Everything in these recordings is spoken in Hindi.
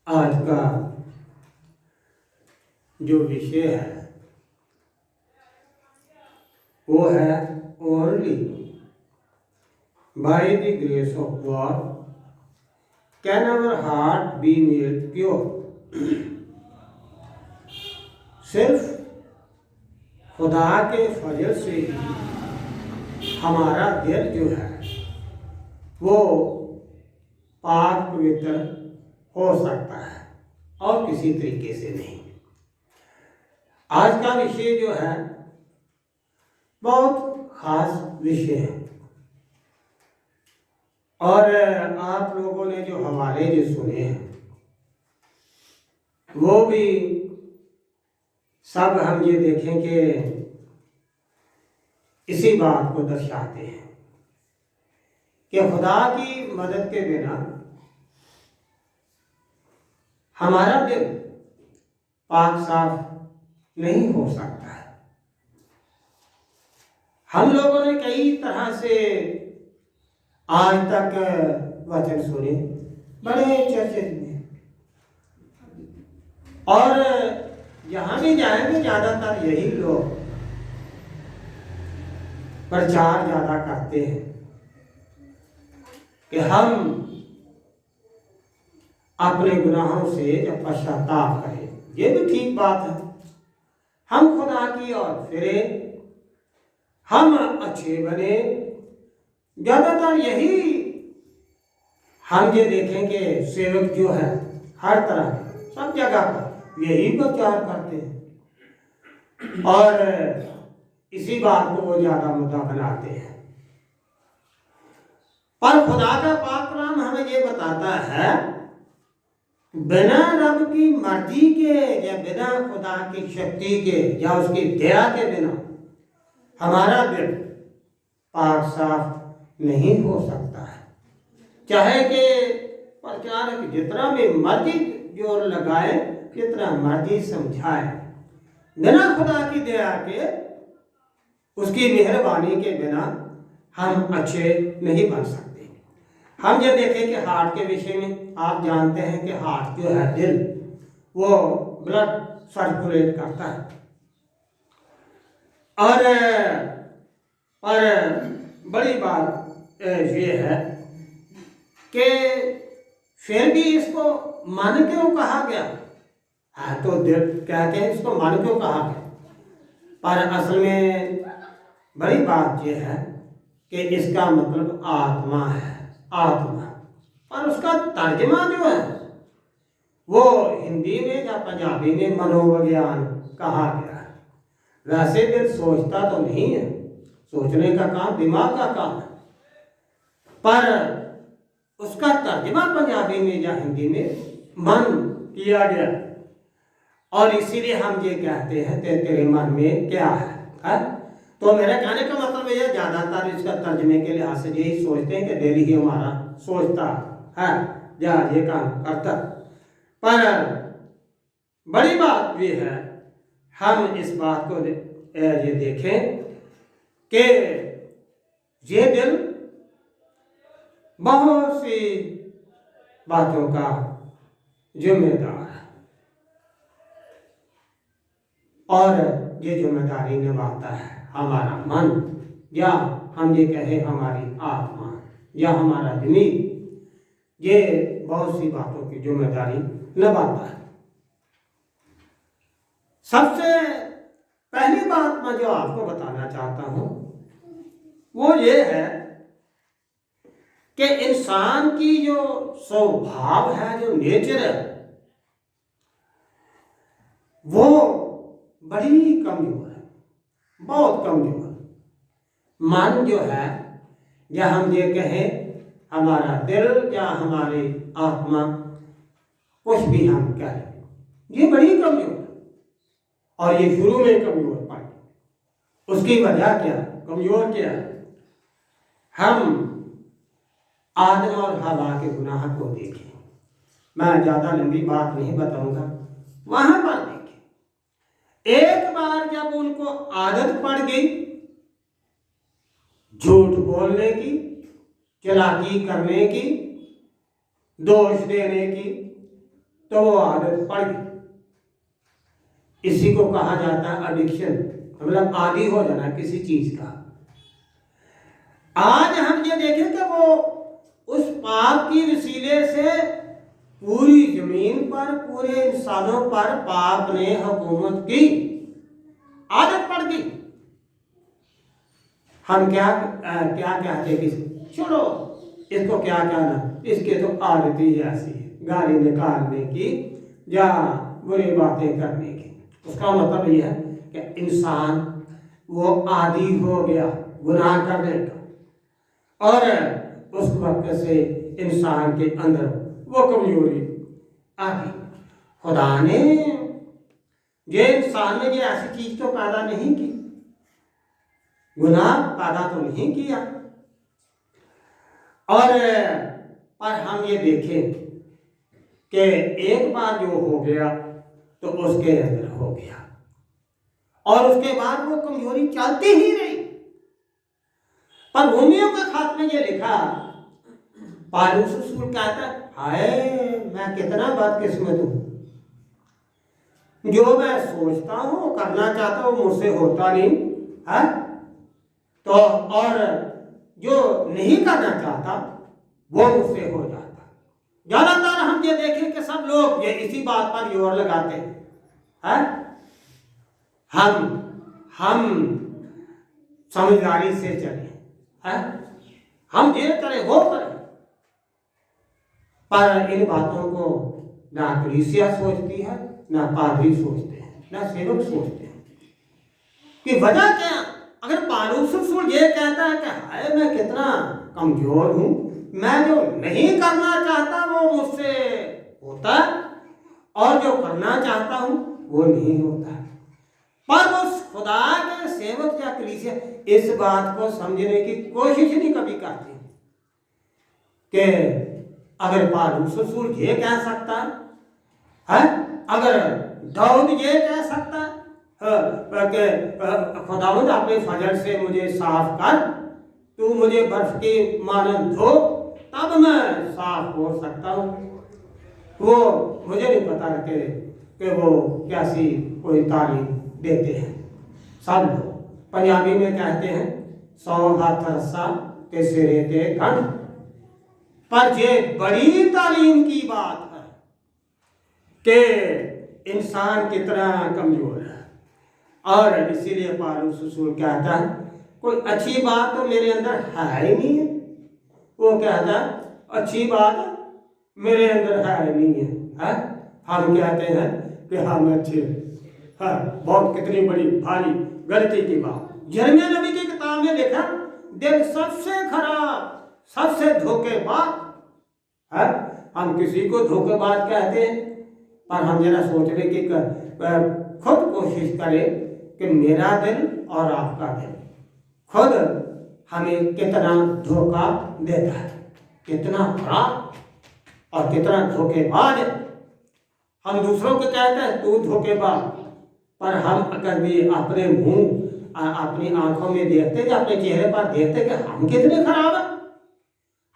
आज का जो विषय है वो है only by the grace of God can our heart be made pure. सिर्फ खुदा के फजल से ही हमारा दिल जो है वो पाक पवित्र हो सकता है और किसी तरीके से नहीं। आज का विषय जो है बहुत खास विषय है और आप लोगों ने जो हवाले जो सुने हैं वो भी सब हम ये देखें कि इसी बात को दर्शाते हैं कि खुदा की मदद के बिना हमारा दिल पाक साफ नहीं हो सकता है। हम लोगों ने कई तरह से आज तक वचन सुने, बड़े चर्चित में, और जहां भी जाएंगे ज्यादातर यही लोग प्रचार ज्यादा करते हैं कि हम अपने गुनाहों से जब पश्चाताप करें। ये भी ठीक बात है, हम खुदा की ओर फिरे, हम अच्छे बने। ज्यादातर यही हम ये देखेंगे सेवक जो है हर तरह सब जगह पर यही प्रचार करते हैं और इसी बात को वो ज्यादा मुद्दा बनाते हैं। पर खुदा का पाक कलाम हमें ये बताता है बिना रब की मर्जी के या बिना खुदा की शक्ति के या उसकी दया के बिना हमारा दिल पाक साफ नहीं हो सकता है। चाहे कि प्रचारक जितना भी मर्जी जोर लगाए, जितना मर्जी समझाए, बिना खुदा की दया के, उसकी मेहरबानी के बिना हम अच्छे नहीं बन सकते। हम ये देखें कि हार्ट के विषय में आप जानते हैं कि हार्ट जो है दिल वो ब्लड सर्कुलेट करता है और बड़ी बात ये है कि फिर भी इसको मन क्यों कहा गया। हाँ, तो दिल कहते हैं इसको मन क्यों कहा गया, पर असल में बड़ी बात यह है कि इसका मतलब आत्मा है, आत्मा। और उसका तर्जमा जो है वो हिंदी में या पंजाबी में मनोविज्ञान कहा गया है। वैसे दिल सोचता तो नहीं है, सोचने का काम दिमाग का काम है, पर उसका तर्जमा पंजाबी में या हिंदी में मन किया गया और इसीलिए हम ये कहते हैं तेरे मन में क्या है? तो मेरे कहने का मतलब ये ज्यादातर इसका तर्जमे के लिहाज से यही सोचते हैं कि दिल ही हमारा सोचता है या ये काम करता। पर बड़ी बात ये है हम इस बात को ये देखें कि ये दिल बहुत सी बातों का जिम्मेदार है और ये जिम्मेदारी निभाता है हमारा मन, या हम ये कहें हमारी आत्मा या हमारा दिमाग, ये बहुत सी बातों की जिम्मेदारी निभाता है। सबसे पहली बात मैं जो आपको बताना चाहता हूं वो ये है कि इंसान की जो स्वभाव है, जो नेचर है, वो बड़ी कमजोर है, बहुत कमजोर। मन जो है या हम ये कहें हमारा दिल या हमारी आत्मा, कुछ भी हम कहें, ये बड़ी कमजोर है और ये शुरू में कमजोर पाई। उसकी वजह क्या, कमजोर क्या है? हम आदम और हवा के गुनाह को देखें। मैं ज्यादा लंबी बात नहीं बताऊंगा, वहां पर देखें। एक बार जब उनको आदत पड़ गई झूठ बोलने की, चालाकी करने की, दोष देने की, तो वो आदत पड़ गई। इसी को कहा जाता है एडिक्शन, मतलब आदी हो जाना किसी चीज का। आज हम ये देखें कि वो उस पाप की वसीले से पूरी जमीन पर, पूरे इंसानों पर पाप ने हुकूमत की, आदत पड़ गई। हम क्या क्या कहते कि छोड़ो इसको, क्या कहना, इसके तो आदत ही ऐसी है, गाली निकालने की या बुरी बातें करने की। उसका मतलब यह है कि इंसान वो आदी हो गया गुनाह करने का, और उस वक्त से इंसान के अंदर वो कमजोरी आ गई। खुदा ने ये इंसान में ये ऐसी चीज तो पैदा नहीं की, गुनाह पैदा तो नहीं किया। और पर हम ये देखें कि एक बार जो हो गया तो उसके अंदर हो गया, और उसके बाद वो कमजोरी चलती ही रही। पर रोमियो के खात में ये लिखा, पौलुस रसूल कहता है, हाय मैं कितना बदकिस्मत हूं, जो मैं सोचता हूं करना चाहता हूं मुझसे होता नहीं है, तो और जो नहीं करना चाहता वो मुझसे हो जाता। ज्यादातर हम ये देखें कि सब लोग ये इसी बात पर जोर लगाते हैं, हम समझदारी से चले, हम ये करें वो करें। पर इन बातों को ना कलीसिया सोचती है, ना पादरी सोचते हैं, ना सेवक सोचते हैं कि वजह क्या। अगर पौलुस रसूल ये कहता है कि हाय मैं कितना कमजोर हूं, मैं जो नहीं करना चाहता वो मुझसे होता है, और जो करना चाहता हूं वो नहीं होता। पर उस खुदा के सेवक या कलीसिया इस बात को समझने की कोशिश नहीं कभी करती कि अगर पौलुस रसूल ये कह सकता है, अगर दाऊद ये कह सकता है कि खुदावंद अपने फजल से मुझे साफ कर, तू मुझे बर्फ की मानंद धो, तब मैं साफ हो सकता हूँ। वो मुझे नहीं पता कि वो कैसी कोई तालीम देते हैं। सब लोग पंजाबी में कहते हैं 100 हाथ रस्सा ते सिरे ते गंढ, पर ये बड़ी तालीम की बात है कि इंसान कितना कमजोर है। और इसीलिए पौलुस रसूल कहता है कोई अच्छी बात तो मेरे अंदर है ही नहीं है। वो कहता है अच्छी बात मेरे अंदर है ही नहीं है? हम कहते हैं कि हम अच्छे हैं। बहुत कितनी बड़ी भारी गलती की बात। यिर्मयाह नबी की किताब में लिखा, दिल सबसे खराब, सबसे धोखेबाज है। हम किसी को धोखेबाज कहते हैं, पर हम जरा सोचने की खुद कोशिश करें कि मेरा दिल और आपका दिल खुद हमें कितना धोखा देता है, कितना खराब और कितना धोखेबाज है। हम दूसरों को कहते हैं तू धोखेबाज, पर हम अगर भी अपने मुंह अपनी आंखों में देखते, अपने चेहरे पर देखते कि हम कितने खराब हैं,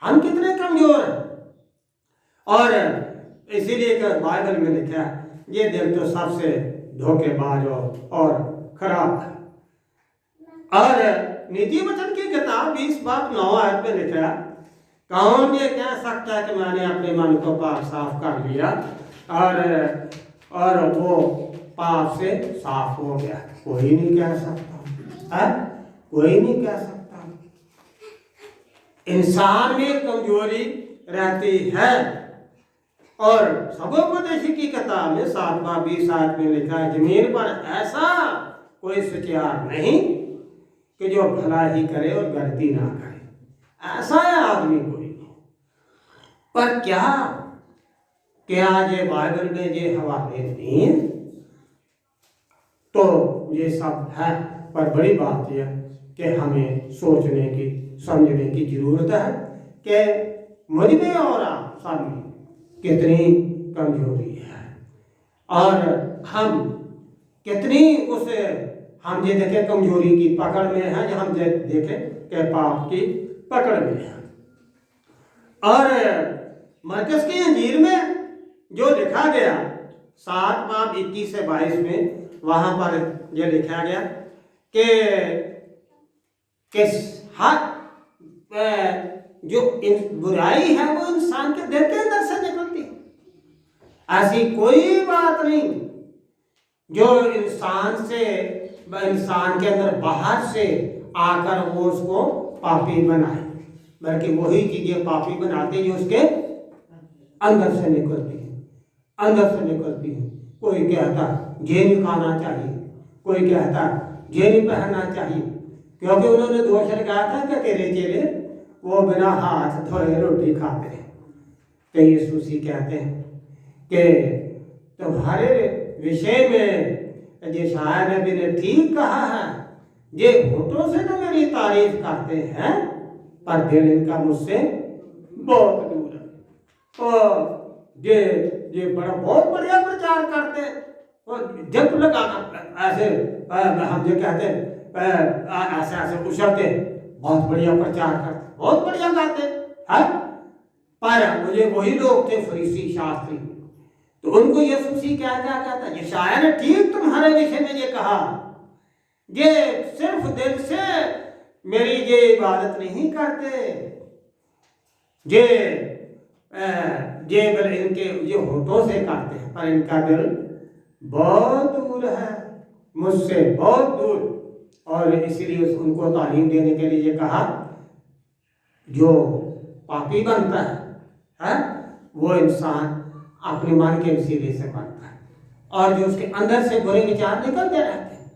हम कितने कमजोर हैं। और इसीलिए बाइबल में लिखा है ये दिल तो सबसे धोखेबाज और खराब है। और नीति वचन की किताब 20:9 पे लिखा, कौन ये कह सकता है कि मैंने अपने मन को पाप साफ कर लिया और वो पाप से साफ हो गया। कोई नहीं कह सकता है, कोई नहीं कह सकता। इंसान में कमजोरी रहती है। और सबोपदेशी की किताब में 7:20 में लिखा है, जमीन पर ऐसा कोई सच्चार नहीं कि जो भला ही करे और गलती ना करे। ऐसा है आदमी कोई नहीं। पर क्या ये बाइबल में ये हवाले नहीं है? तो ये सब है, पर बड़ी बात यह कि हमें सोचने की समझने की जरूरत है कि मुझ में और आप सब में कितनी कमजोरी है, और हम कितनी उसे हम ये देखें कमजोरी की पकड़ में है, हम देखें कि पाप की पकड़ में है। और मरकस की अंजीर में जो लिखा गया 7 बाब 21 से 22 में, वहां पर यह लिखा गया कि हर जो बुराई है वो इंसान के दिल के अंदर से निकलती है। ऐसी कोई बात नहीं जो इंसान के अंदर बाहर से आकर वो उसको पापी बनाए, बल्कि वही चीजें पापी बनाते जो उसके अंदर से निकलती है। कोई कहता जेनी खाना चाहिए, कोई कहता जेनी पहनना चाहिए, क्योंकि उन्होंने दोष लगाया था कि तेरे चेले वो बिना हाथ धोए रोटी खाते हैं। तो यीशु मसीह कहते हैं कि तुम्हारे विषय में यशायाह नबी ने ठीक कहा है, ये होठों से तो मेरी तारीफ करते हैं पर दिल इनका मुझसे बहुत दूर है। और ये बड़ा बहुत बढ़िया प्रचार करते हैं, और जब लगा ऐसे हम जो कहते हैं ऐसे उछलते, बहुत बढ़िया प्रचार करते, बहुत बढ़िया गाते हैं। पर मुझे वही लोग थे फरीसी शास्त्री, तो उनको यीशु मसीह क्या कहता है, यशायाह ने ठीक तुम्हारे विषय में ये कहा, ये सिर्फ दिल से मेरी ये इबादत नहीं करते, ये इनके ये होठों से करते हैं पर इनका दिल बहुत दूर है मुझसे, बहुत दूर। और इसीलिए उनको तालीम देने के लिए ये कहा, जो पापी बनता है वो इंसान अपने मन के वसीले से बनता है, और जो उसके अंदर से बुरे विचार निकलते रहते हैं।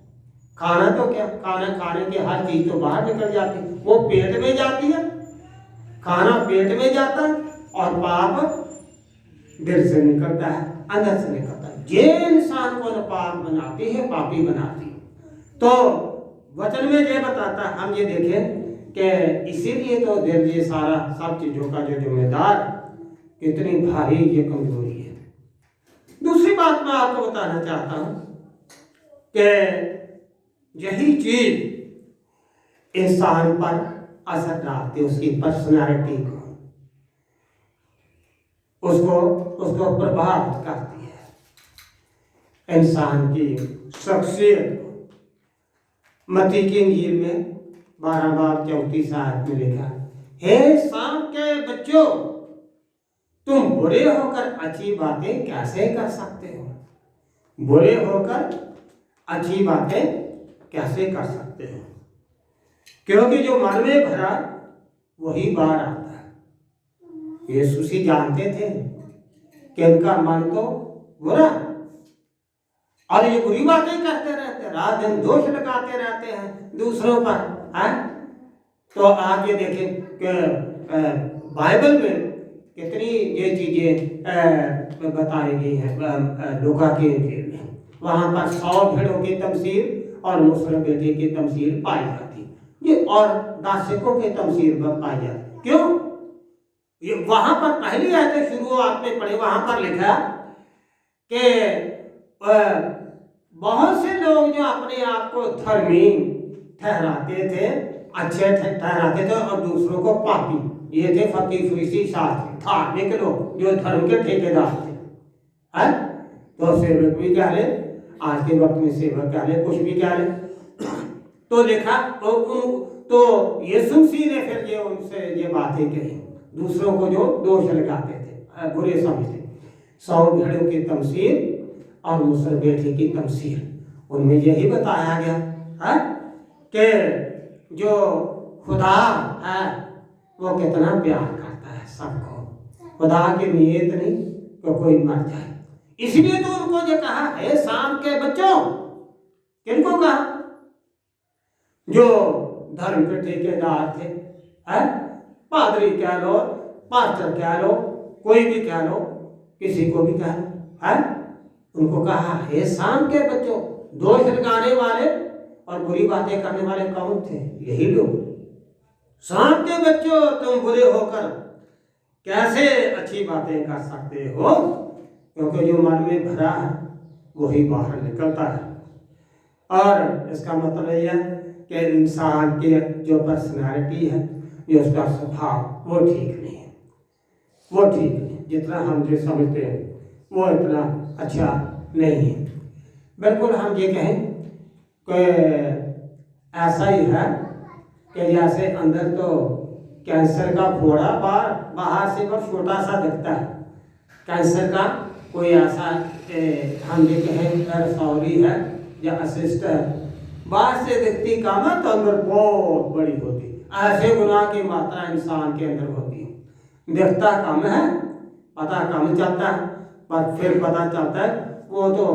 खाना तो क्या, खाने की हर चीज तो बाहर निकल जाती है, वो पेट में जाती है, खाना पेट में जाता है, और पाप दिल से निकलता है, अंदर से निकलता है। ये इंसान को पाप बनाती है, पापी बनाती है। तो वचन में ये बताता है, हम ये देखें कि इसीलिए तो दिल ये सारा सब चीजों का जो जिम्मेदार, कितनी भारी ये कमजोरी है। दूसरी बात मैं आपको बताना चाहता हूं कि यही चीज इंसान पर असर डालती है, उसकी पर्सनालिटी को, उसको प्रभावित करती है, इंसान की शख्सियत को। मत्ती की इंजील में 12 बाब 34 आयत में लिखा, हे शाम के बच्चों, तुम बुरे होकर अच्छी बातें कैसे कर सकते हो? बुरे होकर अच्छी बातें कैसे कर सकते हो? क्योंकि जो मन में भरा वही बाहर आता है। यीशु मसीह जानते थे कि इनका मन तो बुरा, और ये बुरी बातें करते रहते, रात दिन दोष लगाते रहते हैं दूसरों पर, है? तो आप ये देखें कि बाइबल में कितनी ये चीजें बताई गई हैं। लूका की इंजील में वहां पर 100 भेड़ों की तमसील और मुसर बेटे की तमसील पाई जाती, ये और दासिकों की तमसील पाई जाती। क्यों? ये वहां पर पहली आयत शुरुआत में पढ़े, वहां पर लिखा कि बहुत से लोग जो अपने आप को धर्मी ठहराते थे, अच्छे ठहराते थे, और दूसरों को पापी, ये थे फकीर फरीसी शास्त्री धार्मिक लोग जो धर्म के ठेकेदार थे, है? तो सेवक भी कह ले, आज के वक्त में सेवक कह ले, कुछ भी कह ले। तो लिखा तो यीशु मसीह ने फिर ये उनसे ये बातें कही, दूसरों को जो दोष लगाते थे, बुरे समझते, 100 भेड़ों की तमसील और मुसर बेटे की तमसील, उनमें यही बताया गया है कि जो खुदा है वो कितना प्यार करता है सबको, खुदा की नीयत नहीं तो कोई मर जाए। इसलिए तो उनको जो कहा है शाम के बच्चों, किनको कहा? जो धर्म के ठेकेदार थे, है? पादरी कह लो, पास्टर कह लो, कोई भी कह लो, किसी को भी कह लो, है? उनको कहा हे शाम के बच्चों। दोष लगाने वाले और बुरी बातें करने वाले कौन थे? यही लोग। शाम के बच्चों, तुम बुरे होकर कैसे अच्छी बातें कर सकते हो? क्योंकि जो मन में भरा है वही बाहर निकलता है। और इसका मतलब यह है कि इंसान की जो पर्सनालिटी है, जो उसका स्वभाव, वो ठीक नहीं है, वो ठीक नहीं। जितना हम जो समझते हैं वो इतना अच्छा नहीं है। बिल्कुल हम ये कहें कि ऐसा ही है कि जैसे अंदर तो कैंसर का फोड़ा बाहर से पर छोटा सा दिखता है, कैंसर का कोई ऐसा हम ये कहें सॉरी है या असिस्ट है, बाहर से दिखती कम है तो अंदर बहुत बड़ी होती है। ऐसे गुनाह की मात्रा इंसान के अंदर होती है, दिखता कम है, पता कम चलता है, पर फिर पता चलता है वो तो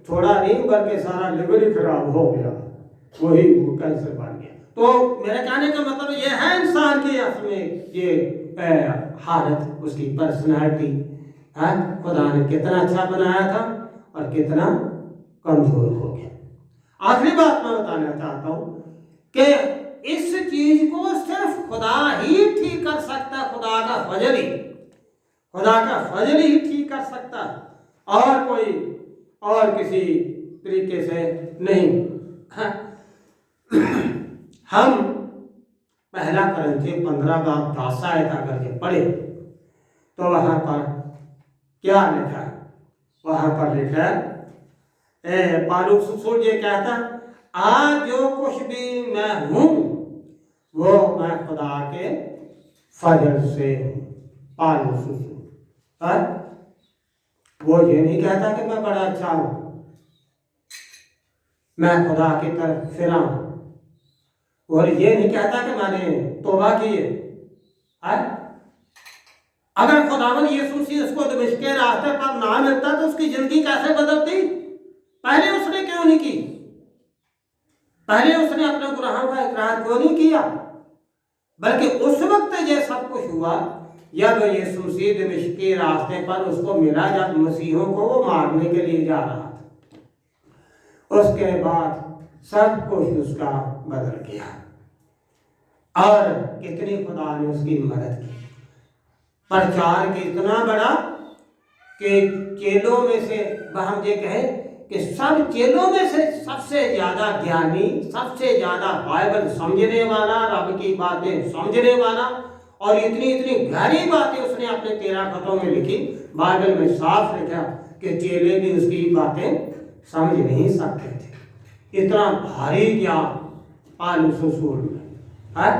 थोड़ा नहीं बल्कि सारा लिवर ही खराब हो गया, वही वो कैंसर बन गया। तो मेरे कहने का मतलब ये है इंसान की असमें ये हालत, उसकी पर्सनैलिटी है, खुदा ने कितना अच्छा बनाया था और कितना कमजोर हो गया। आखिरी बात मैं बताना चाहता हूँ कि इस चीज को सिर्फ खुदा ही ठीक कर सकता, खुदा का फजल ही, खुदा का फजल ही ठीक कर सकता, और कोई और किसी तरीके से नहीं। हम पहला करंथियों 15:10 अगर के पढ़े तो वहां पर क्या लिखा है? वहां पर लिखा है पौलुस रसूल ये कहता, आज जो कुछ भी मैं हूं वो मैं खुदा के फजल से हूं। पौलुस रसूल वो ये नहीं कहता कि मैं बड़ा अच्छा हूं, मैं खुदा की तरफ फिरा हूं, और ये नहीं कहता कि मैंने तौबा की है। अगर खुदावन यीशु मसीह उसको दमिश्क के रास्ते पर ना मिलता तो उसकी जिंदगी कैसे बदलती? पहले उसने क्यों नहीं की? पहले उसने अपने गुनाहों का इकरार क्यों नहीं किया? बल्कि उस वक्त ये सब कुछ हुआ जब यीशु मसीह दमिश्क के रास्ते पर उसको मिला, जब मसीहों को वो मारने के लिए जा रहा था। उसके बाद सब कुछ उसका बदल गया और कितनी खुदा ने उसकी मदद की। प्रचार कितना बड़ा कि चेलों में से हम ये कहें कि सब चेलों में से सबसे ज्यादा ज्ञानी, सबसे ज्यादा बाइबल समझने वाला, रब की बातें समझने वाला, और इतनी इतनी गहरी बातें उसने अपने 13 खतों में लिखी। बाइबल में साफ लिखा कि चेले भी उसकी बातें समझ नहीं सकते थे, इतना भारी ज्ञान पौलुस रसूल में है,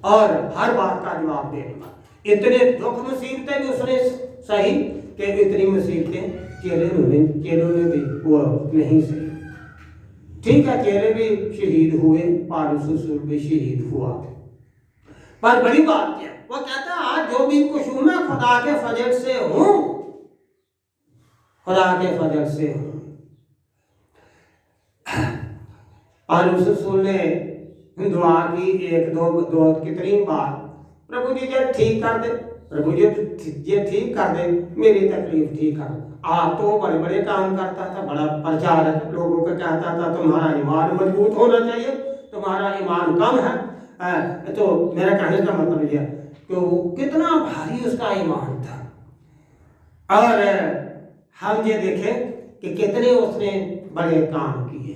और हर बात का जवाब देने वाला। इतने दुख मुसीबतें भी उसने सही कि इतनी मुसीबतें चेलों ने भी वो नहीं सही। ठीक है, चेले भी शहीद हुए, पौलुस रसूल भी शहीद हुआ, पर बड़ी बात क्या, वो कहता है आज जो भी कुछ हूं मैं खुदा के फजल से हूं, खुदा के फजल से हूं। पौलुस रसूल ने दुआ की एक दो कितनी बार, प्रभु जी ये ठीक कर दे, प्रभु जी ये ठीक कर दे, मेरी तकलीफ ठीक कर। आप तो बड़े बड़े काम करता था, बड़ा प्रचारक लोगों को कहता था तुम्हारा ईमान मजबूत होना चाहिए, तुम्हारा ईमान कम है। तो मेरा कहने का मतलब यह कि वो कितना भारी उसका ईमान था। और हम ये देखें कि कितने उसने बड़े काम किए,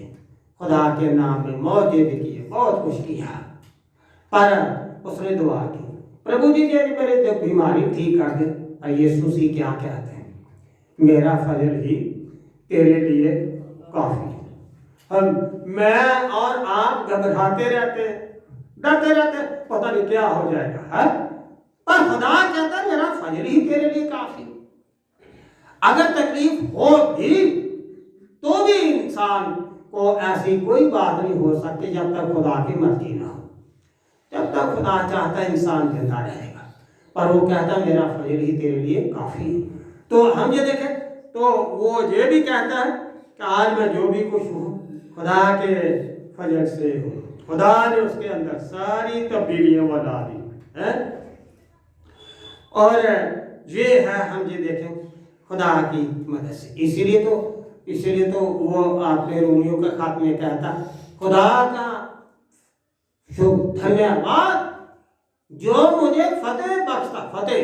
खुदा के नाम में मौजे भी किए, बहुत कुछ किया, पर उसने दुआ की, प्रभु जी ये मेरे जब बीमारी ठीक कर दे। और यीशु मसीह क्या कहते हैं, मेरा फजल ही तेरे लिए काफी है। हम मैं और आप घबराते रहते, डरते रहते, पता नहीं क्या हो जाएगा है, पर खुदा कहता है मेरा फजल ही तेरे लिए काफी। अगर तकलीफ हो भी तो भी इंसान को ऐसी कोई बात नहीं हो सकती जब तक खुदा की मर्जी ना हो। जब तक खुदा चाहता है इंसान जिंदा रहेगा, पर वो कहता है मेरा फजल ही तेरे लिए काफी है। तो हम ये देखें तो वो ये भी कहता है कि आज मैं जो भी कुछ हूँ खुदा के फजल से हूँ। खुदा ने उसके अंदर सारी तब्दीलियां वो ला दी है, और ये है हम ये देखें खुदा की मदद से। इसीलिए तो वो आपने रोमियो के खात में कहता खुदा का शुभ धन्यवाद जो मुझे फतेह बख्शता। फतेह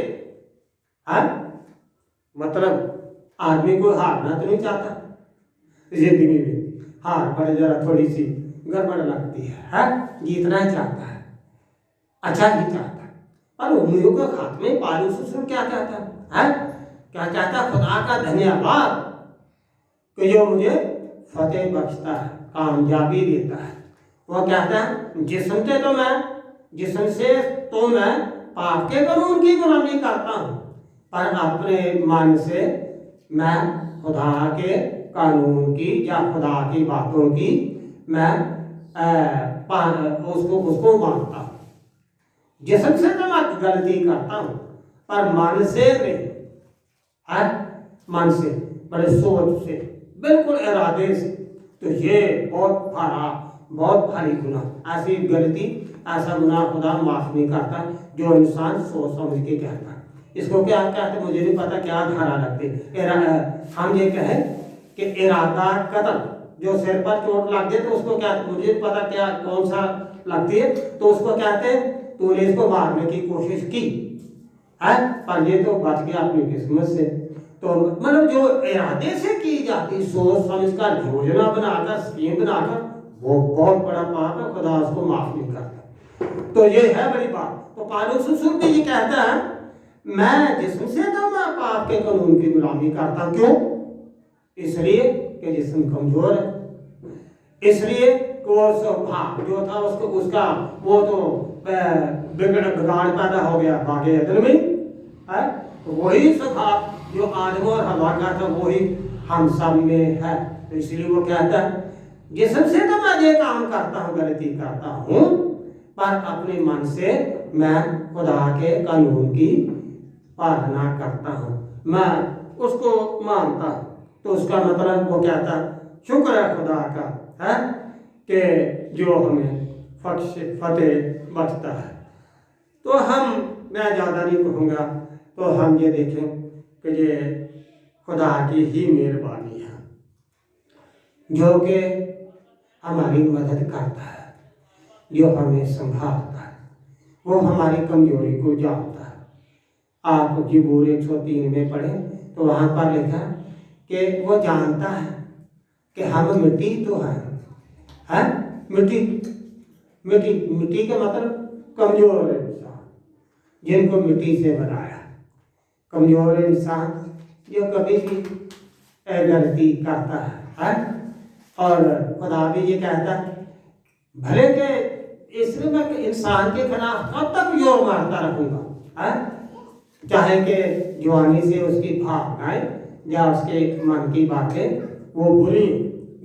है मतलब आदमी को हारना तो नहीं चाहता, जिंदगी में हार पर जरा थोड़ी सी गड़बड़ लगती है, जीतना ही चाहता है, अच्छा ही चाहता है। और रोमियो के खात में पौलुस रसूल क्या कहता है क्या कहता है, खुदा का धन्यवाद कि जो मुझे फतेह बख्शता है, कामयाबी देता है। वो कहता है जिस्म से तो मैं पाप के कानून की गुलामी करता हूँ, पर अपने मन से मैं खुदा के कानून की या खुदा की बातों की मैं उसको मानता हूँ। जिस्म से तो मैं गलती करता हूँ, पर मन से नहीं है, मन से बड़े सोच से, बिल्कुल इरादे से। तो ये बहुत भारी गुनाह, ऐसी गलती, ऐसा गुनाह खुदा माफ नहीं करता जो इंसान सोच समझ के कहता है। इसको क्या कहते, मुझे नहीं पता क्या धारा लगती। हम ये कहें कि इरादा कत्ल, जो सिर पर चोट लग जाए तो उसको क्या, मुझे पता क्या कौन सा लगती है, तो उसको कहते हैं तूने इसको मारने की कोशिश की है, पर ये तो बच गया अपनी किस्मत से। तो मतलब जो इरादे से की जाती, सोच समझकर, योजना बनाकर, स्कीम बनाकर, वो बहुत बड़ा पाप है, खुदा उसको माफ नहीं करता। तो ये है बड़ी बात। तो पौलुस रसूल भी ये कहता है, मैं जिस्म से तो मैं पाप के कानून की गुलामी करता। क्यों? इसलिए कि जिस्म कमजोर है, इसलिए वो स्वभाव जो था उसका वो तो बिगाड़ पैदा हो गया बागे अदल में है। वही स्वभाव जो आदम और हवा का था वही हम सब में है। तो इसलिए वो कहता है जिस्म से तो मैं ये काम करता हूँ, गलती करता हूँ, पर अपने मन से मैं खुदा के कानून की पालना करता हूँ, मैं उसको मानता हूँ। तो उसका मतलब वो कहता शुक्र है खुदा का है कि जो हमें फतेह बख्शता है। तो मैं ज़्यादा नहीं कहूँगा, तो हम ये देखें कि ये खुदा की ही मेहरबानी है जो कि हमारी मदद करता है, जो हमें संभालता है, वो हमारी कमजोरी को जानता है। आप ज़बूर 103 में पढ़ें तो वहाँ पर लिखा कि वो जानता है कि हम मिट्टी तो है मिट्टी का मतलब कमजोर इंसान, जिनको मिट्टी से बनाया, कमजोर इंसान जो कभी भी गलती करता है। और खुदा भी ये कहता है भले के इसलिए मैं इंसान के खिलाफ कब तक जोर मारता रहूँगा है, चाहे कि जवानी से उसकी भावनाएं या उसके मन की बातें वो बुरी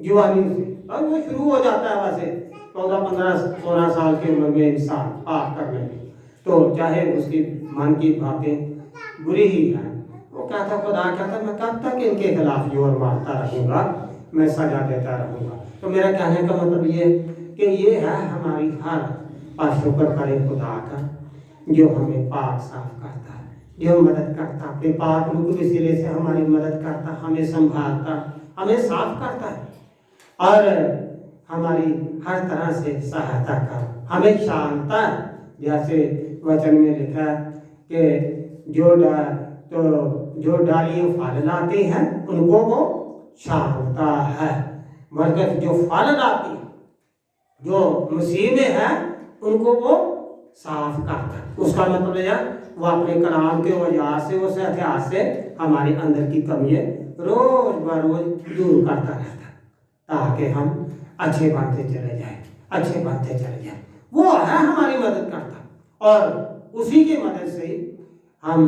जवानी से, और वो शुरू हो जाता है वैसे 14, 15, 16 साल की उम्र में इंसान पाप करने में, तो चाहे उसकी मन की बातें बुरी ही है, वो कहता खुदा कहता मैं कब तक इनके खिलाफ जोर मारता रहूँगा, मैं सजा देता रहूँगा। तो मेरा कहने का मतलब ये कि ये है हमारी हालत। और शुक्र करें खुदा का जो हमें पाक साफ करता है, जो मदद करता, अपने पाक रूप के सिरे से हमारी मदद करता, हमें संभालता, हमें साफ करता है और हमारी हर तरह से सहायता कर, हमें शांता, जैसे वचन में लिखा कि जो डालियाँ फल लाते हैं उनको वो शांता है, मगर जो फल लाती जो मसीह में है उनको वो साफ करता है। उसका मतलब है वो अपने कलाम के वजह से, उस हथियार से हमारे अंदर की कमियाँ रोज बरोज दूर करता रहता है, ताकि हम अच्छे बनते चले जाए। वो है हमारी मदद करता और उसी की मदद से ही हम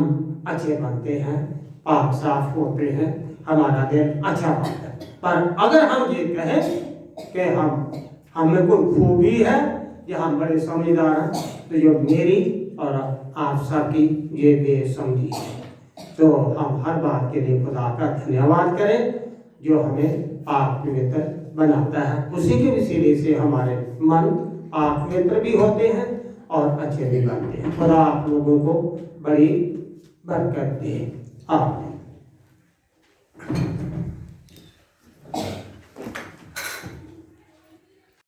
अच्छे बनते हैं, पाक साफ होते हैं, हमारा दिल अच्छा बनता है। पर अगर हम ये कहें कि हमें कोई खूबी है या हम बड़े समझदार हैं, तो जो मेरी और आप सबकी ये बेसमझी है। तो हम हर बात के लिए खुदा का धन्यवाद करें जो हमें पाक पवित्र बनाता है, उसी के वसीले से हमारे मन पाक पवित्र भी होते हैं और अच्छे भी बनते हैं। खुदा आप लोगों को बड़ी बरकत दे। आमीन।